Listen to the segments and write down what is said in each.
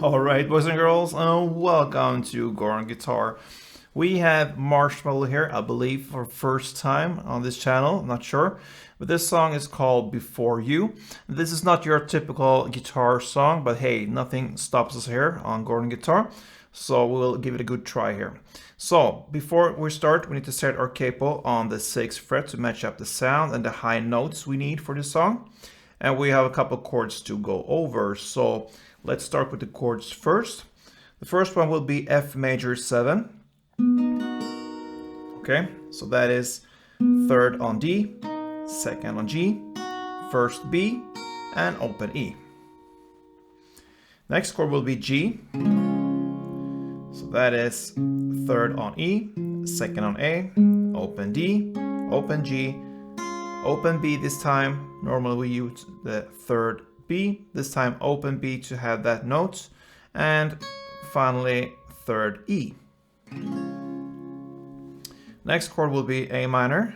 Alright, boys and girls, welcome to Goran Guitar. We have Marshmello here, I believe, for first time on this channel, I'm not sure. But this song is called Before You. This is not your typical guitar song, but hey, nothing stops us here on Goran Guitar. So we'll give it a good try here. So before we start, we need to set our capo on the 6th fret to match up the sound and the high notes we need for this song. And we have a couple chords to go over. So let's start with the chords first. The first one will be F major 7. Okay, so that is 3rd on D, 2nd on G, 1st B, and open E. Next chord will be G. So that is 3rd on E, 2nd on A, open D, open G, open B this time. Normally we use the 3rd B, this time open B to have that note, and finally 3rd E. Next chord will be A minor,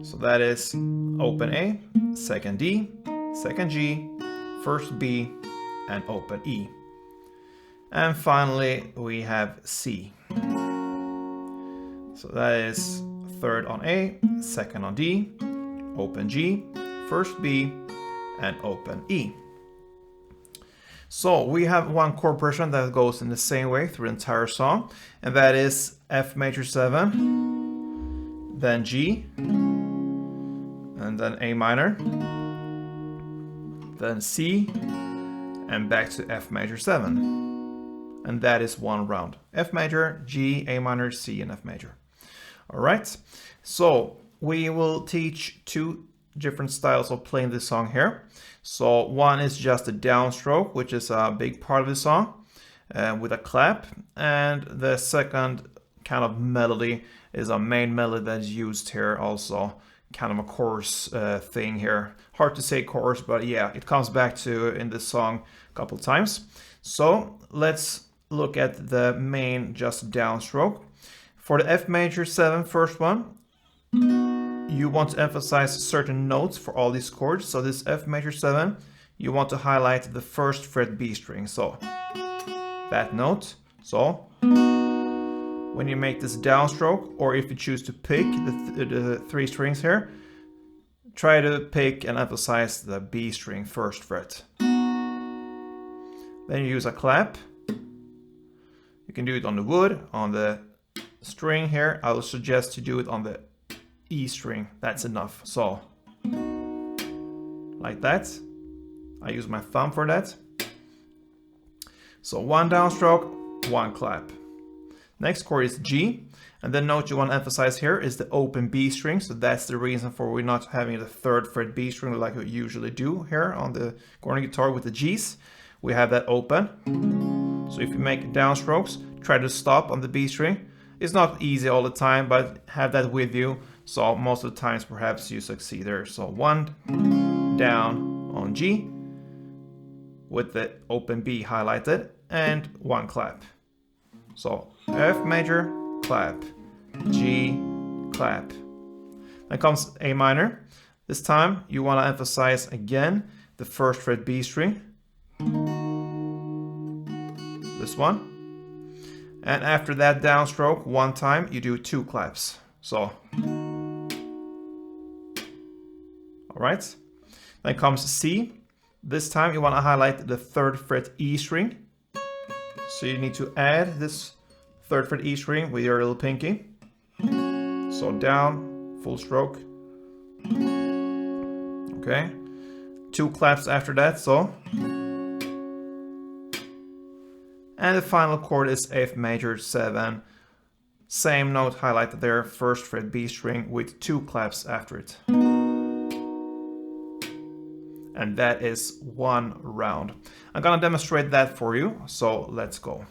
so that is open A, 2nd D, 2nd G, 1st B, and open E. And finally we have C, so that is 3rd on A, 2nd on D, open G, 1st B, and open E. So we have one chord progression that goes in the same way through the entire song, and that is F major 7, then G, and then A minor, then C, and back to F major 7. And that is one round. F major, G, A minor, C, and F major. All right, so we will teach two different styles of playing this song here. So one is just a downstroke, which is a big part of the song, with a clap, and the second kind of melody is a main melody that's used here, also kind of a chorus thing here. Hard to say chorus, but yeah, it comes back to in this song a couple times. So let's look at the main just downstroke. For the F major 7 first one, you want to emphasize certain notes for all these chords. So this F major 7, you want to highlight the 1st fret B string, so that note. So when you make this downstroke, or if you choose to pick the 3 strings here, try to pick and emphasize the B string 1st fret. Then you use a clap. You can do it on the wood, on the string here. I would suggest to do it on the E string. That's enough. So like that. I use my thumb for that. So one downstroke, one clap. Next chord is G, and the note you want to emphasize here is the open B string. So that's the reason for we're not having the 3rd fret B string like we usually do here on the Goran guitar with the G's. We have that open. So if you make downstrokes, try to stop on the B string. It's not easy all the time, but have that with you. So most of the times perhaps you succeed there. So one down on G with the open B highlighted, and one clap. So F major, clap, G, clap. Then comes A minor. This time you want to emphasize again the 1st fret B string. This one. And after that downstroke, one time you do 2 claps. So alright, then comes C. This time you want to highlight the 3rd fret E string. So you need to add this 3rd fret E string with your little pinky. So down, full stroke. Okay, 2 claps after that, so. And the final chord is F major 7. Same note highlighted there, 1st fret B string with 2 claps after it. And that is one round. I'm gonna demonstrate that for you, so let's go.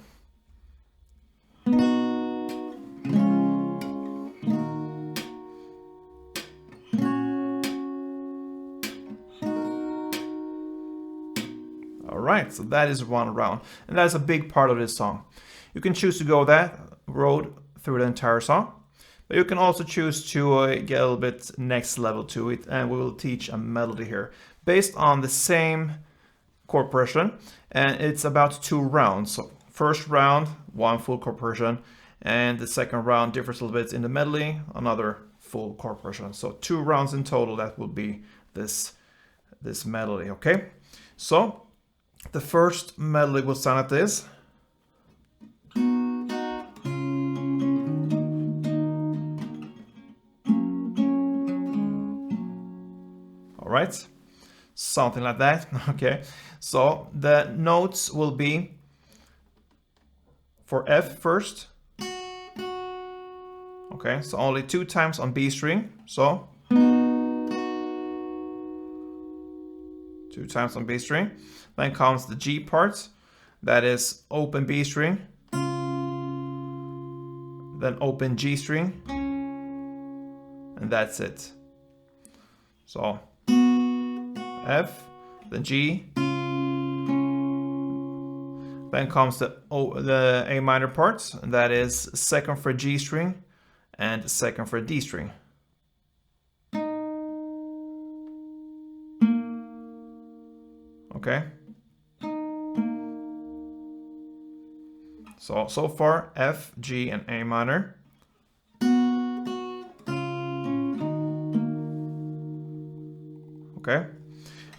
Alright, so that is one round, and that is a big part of this song. You can choose to go that road through the entire song, but you can also choose to get a little bit next level to it, and we will teach a melody here based on the same chord progression, and it's about 2 rounds. So first round, 1 full chord progression, and the second round differs a little bit in the medley, another full chord progression. So 2 rounds in total, that will be this medley, okay? So the first medley will sound like this. All right, something like that, okay? So the notes will be for F first. Okay, so only 2 times on B string, so 2 times on B string. Then comes the G part, that is open B string, then open G string, and that's it. So F, then G, then comes the A minor part, and that is 2nd fret G string and 2nd fret D string. Okay. So far F, G, and A minor. Okay.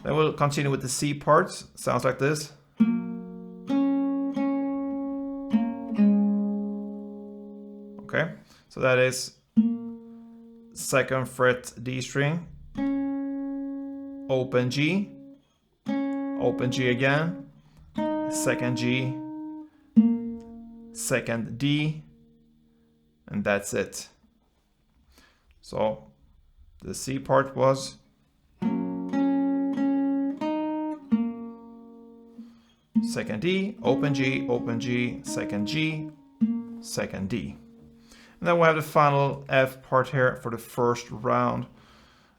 Then we'll continue with the C part. Sounds like this. Okay. So that is 2nd fret D string, open G, open G again, 2nd G, 2nd D, and that's it. So the C part was second D, open G, 2nd G, 2nd D. And then we have the final F part here for the first round,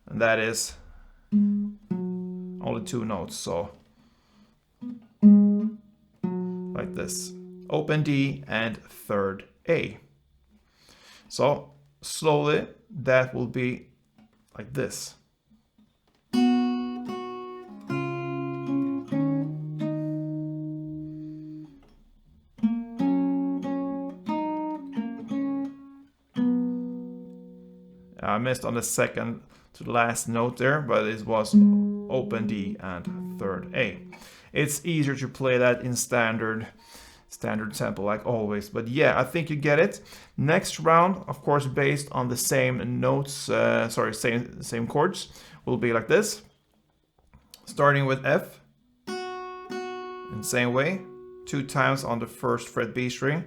and that is only 2 notes, so like this. Open D and 3rd A. So slowly that will be like this. I missed on the second to the last note there, but it was open D and 3rd A. It's easier to play that in standard tempo like always, but yeah, I think you get it. Next round, of course, based on the same notes, same chords, will be like this. Starting with F, in the same way, 2 times on the 1st fret B string.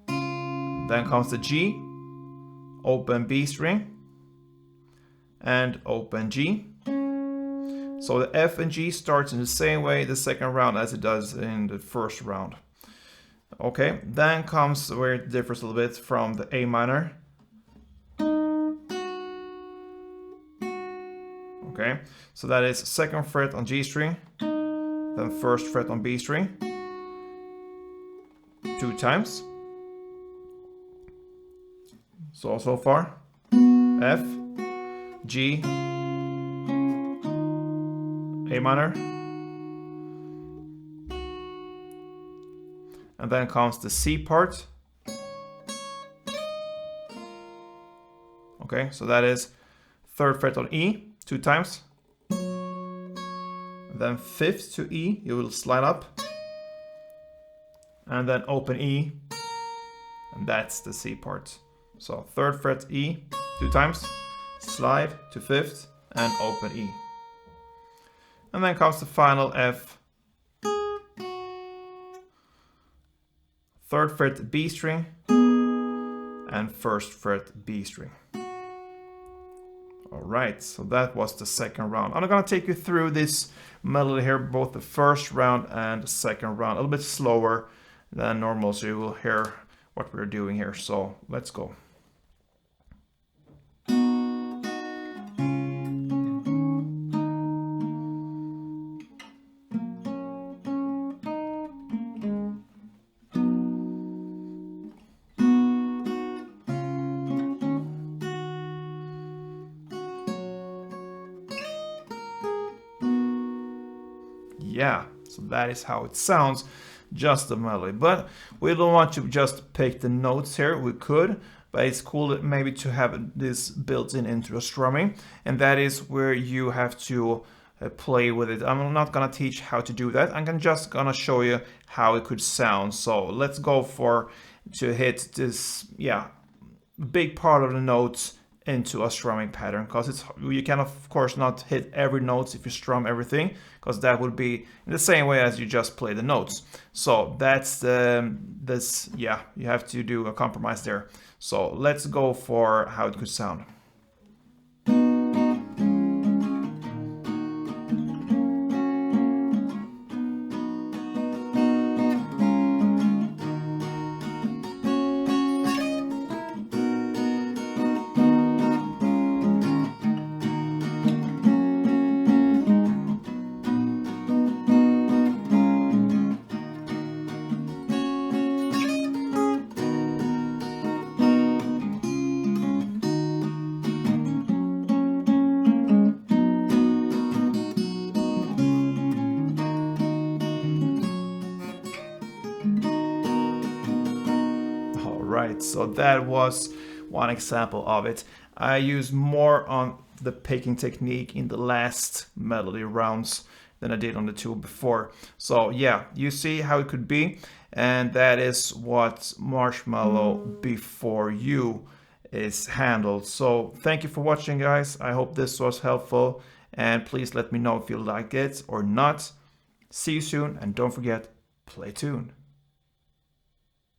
Then comes the G, open B string, and open G. So the F and G starts in the same way the second round as it does in the first round. Okay, then comes where it differs a little bit from the A minor. Okay, so that is 2nd fret on G string, then 1st fret on B string, 2 times. So far, F, G, A minor, and then comes the C part. Okay, so that is 3rd fret on E, 2 times. Then 5th to E, you will slide up, and then open E, and that's the C part. So 3rd fret E, 2 times, slide to 5th, and open E. And then comes the final F, 3rd fret B string, and 1st fret B string. Alright, so that was the second round. I'm gonna take you through this melody here, both the first round and the second round, a little bit slower than normal, so you will hear what we're doing here. So let's go. Yeah, So that is how it sounds, just the melody. But we don't want to just pick the notes here. We could, but it's cool maybe to have this built in into a strumming, and that is where you have to play with it. I'm not gonna teach how to do that. I'm just gonna show you how it could sound. So let's go to hit this, yeah, big part of the notes into a strumming pattern, because you can of course not hit every note if you strum everything, because that would be in the same way as you just play the notes. So that's yeah, you have to do a compromise there. So let's go for how it could sound. Right, so that was one example of it. I used more on the picking technique in the last melody rounds than I did on the two before. So yeah, you see how it could be, and that is what Marshmello BeFoRe is handled. So thank you for watching, guys. I hope this was helpful, and please let me know if you like it or not. See you soon, and don't forget, play tune.